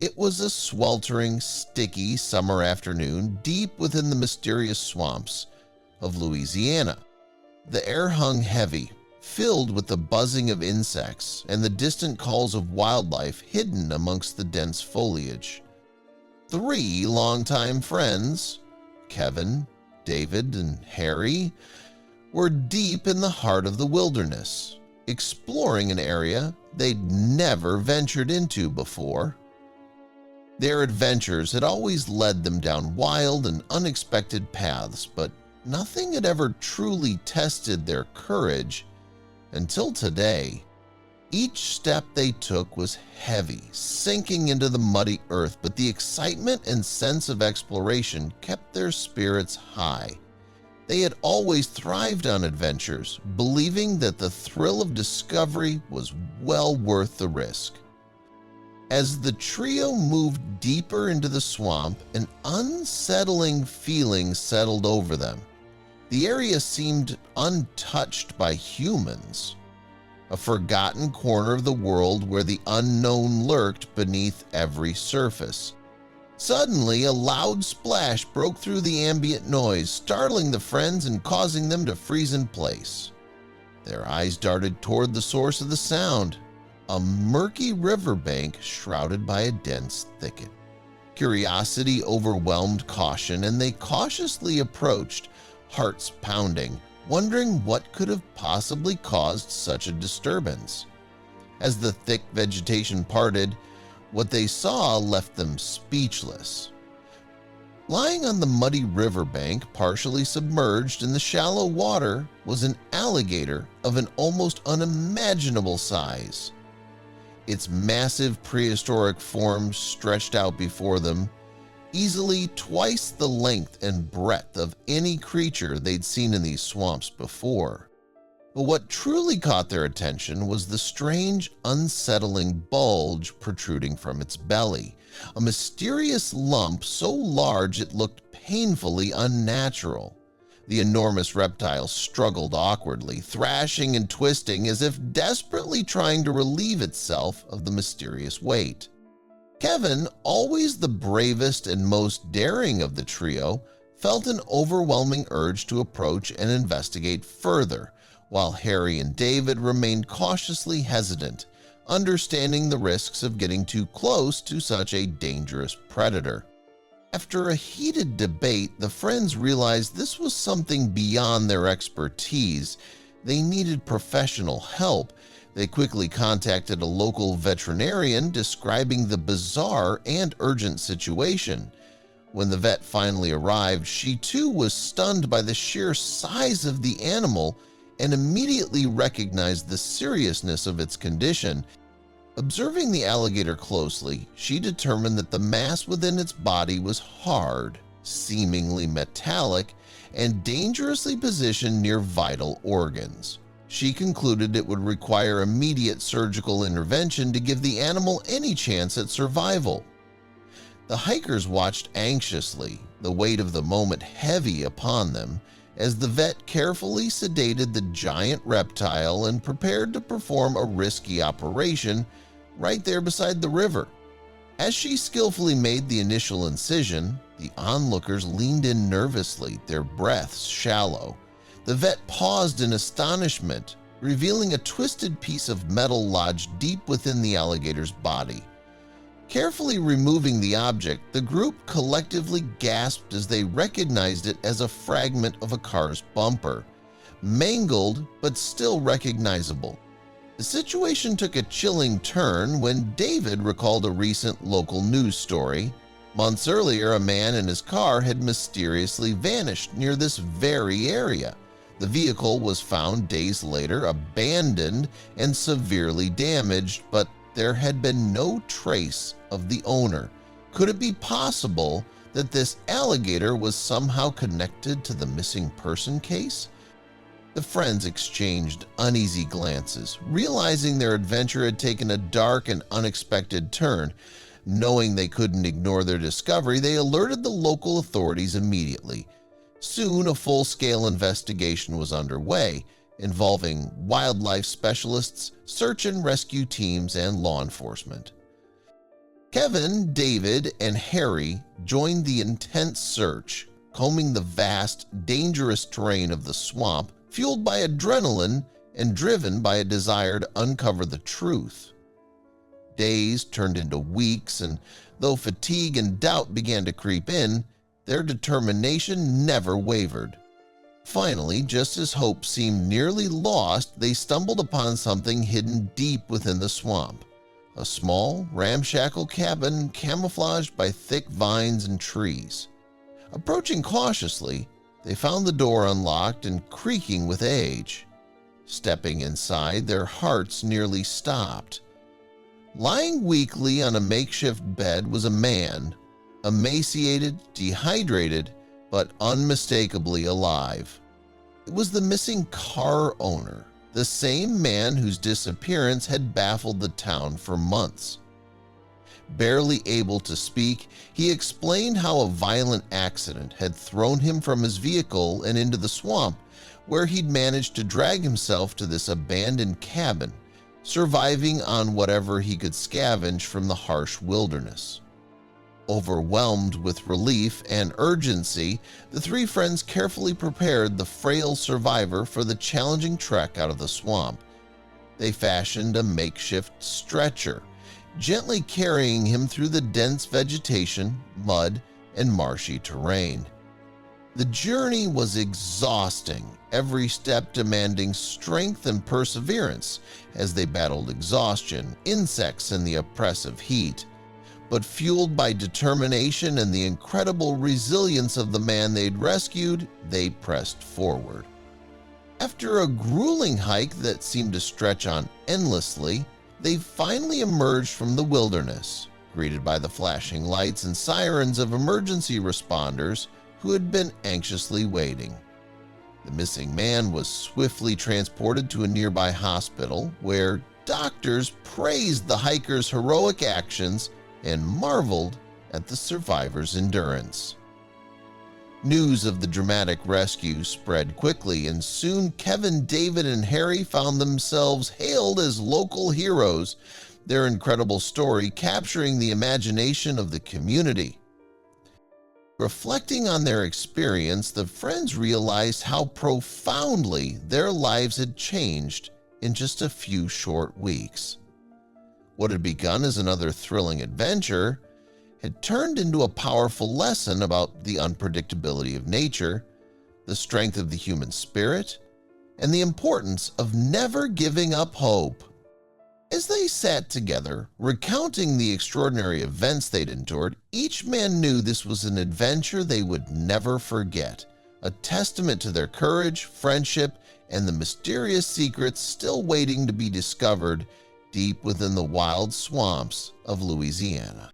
It was a sweltering, sticky summer afternoon deep within the mysterious swamps of Louisiana. The air hung heavy, filled with the buzzing of insects and the distant calls of wildlife hidden amongst the dense foliage. Three longtime friends, Kevin, David, and Harry, were deep in the heart of the wilderness, exploring an area they'd never ventured into before. Their adventures had always led them down wild and unexpected paths, but nothing had ever truly tested their courage until today. Each step they took was heavy, sinking into the muddy earth, but the excitement and sense of exploration kept their spirits high. They had always thrived on adventures, believing that the thrill of discovery was well worth the risk. As the trio moved deeper into the swamp, an unsettling feeling settled over them. The area seemed untouched by humans, a forgotten corner of the world where the unknown lurked beneath every surface. Suddenly, a loud splash broke through the ambient noise, startling the friends and causing them to freeze in place. Their eyes darted toward the source of the sound, a murky riverbank shrouded by a dense thicket. Curiosity overwhelmed caution, and they cautiously approached, hearts pounding, wondering what could have possibly caused such a disturbance. As the thick vegetation parted, what they saw left them speechless. Lying on the muddy riverbank, partially submerged in the shallow water, was an alligator of an almost unimaginable size. Its massive prehistoric form stretched out before them, easily twice the length and breadth of any creature they'd seen in these swamps before. But what truly caught their attention was the strange, unsettling bulge protruding from its belly, a mysterious lump so large it looked painfully unnatural. The enormous reptile struggled awkwardly, thrashing and twisting as if desperately trying to relieve itself of the mysterious weight. Kevin, always the bravest and most daring of the trio, felt an overwhelming urge to approach and investigate further, while Harry and David remained cautiously hesitant, understanding the risks of getting too close to such a dangerous predator. After a heated debate, the friends realized this was something beyond their expertise. They needed professional help. They quickly contacted a local veterinarian, describing the bizarre and urgent situation. When the vet finally arrived, she too was stunned by the sheer size of the animal and immediately recognized the seriousness of its condition. Observing the alligator closely, she determined that the mass within its body was hard, seemingly metallic, and dangerously positioned near vital organs. She concluded it would require immediate surgical intervention to give the animal any chance at survival. The hikers watched anxiously, the weight of the moment heavy upon them, as the vet carefully sedated the giant reptile and prepared to perform a risky operation right there beside the river. As she skillfully made the initial incision, the onlookers leaned in nervously, their breaths shallow. The vet paused in astonishment, revealing a twisted piece of metal lodged deep within the alligator's body. Carefully removing the object, the group collectively gasped as they recognized it as a fragment of a car's bumper, mangled but still recognizable. The situation took a chilling turn when David recalled a recent local news story. Months earlier, a man and his car had mysteriously vanished near this very area. The vehicle was found days later, abandoned and severely damaged, but there had been no trace of the owner. Could it be possible that this alligator was somehow connected to the missing person case? The friends exchanged uneasy glances, realizing their adventure had taken a dark and unexpected turn. Knowing they couldn't ignore their discovery, they alerted the local authorities immediately. Soon, a full-scale investigation was underway, involving wildlife specialists, search and rescue teams, and law enforcement. Kevin, David, and Harry joined the intense search, combing the vast, dangerous terrain of the swamp, fueled by adrenaline and driven by a desire to uncover the truth. Days turned into weeks, and though fatigue and doubt began to creep in, their determination never wavered. Finally, just as hope seemed nearly lost, they stumbled upon something hidden deep within the swamp. A small, ramshackle cabin camouflaged by thick vines and trees. Approaching cautiously, they found the door unlocked and creaking with age. Stepping inside, their hearts nearly stopped. Lying weakly on a makeshift bed was a man, emaciated, dehydrated, but unmistakably alive. It was the missing car owner, the same man whose disappearance had baffled the town for months. Barely able to speak, he explained how a violent accident had thrown him from his vehicle and into the swamp, where he'd managed to drag himself to this abandoned cabin, surviving on whatever he could scavenge from the harsh wilderness. Overwhelmed with relief and urgency, the three friends carefully prepared the frail survivor for the challenging trek out of the swamp. They fashioned a makeshift stretcher, gently carrying him through the dense vegetation, mud, and marshy terrain. The journey was exhausting, every step demanding strength and perseverance as they battled exhaustion, insects, and the oppressive heat. But fueled by determination and the incredible resilience of the man they'd rescued, they pressed forward. After a grueling hike that seemed to stretch on endlessly, they finally emerged from the wilderness, greeted by the flashing lights and sirens of emergency responders who had been anxiously waiting. The missing man was swiftly transported to a nearby hospital where doctors praised the hiker's heroic actions and marveled at the survivor's endurance. News of the dramatic rescue spread quickly, and soon Kevin, David, and Harry found themselves hailed as local heroes, their incredible story capturing the imagination of the community. Reflecting on their experience, the friends realized how profoundly their lives had changed in just a few short weeks. What had begun as another thrilling adventure had turned into a powerful lesson about the unpredictability of nature, the strength of the human spirit, and the importance of never giving up hope. As they sat together, recounting the extraordinary events they'd endured, each man knew this was an adventure they would never forget, a testament to their courage, friendship, and the mysterious secrets still waiting to be discovered deep within the wild swamps of Louisiana.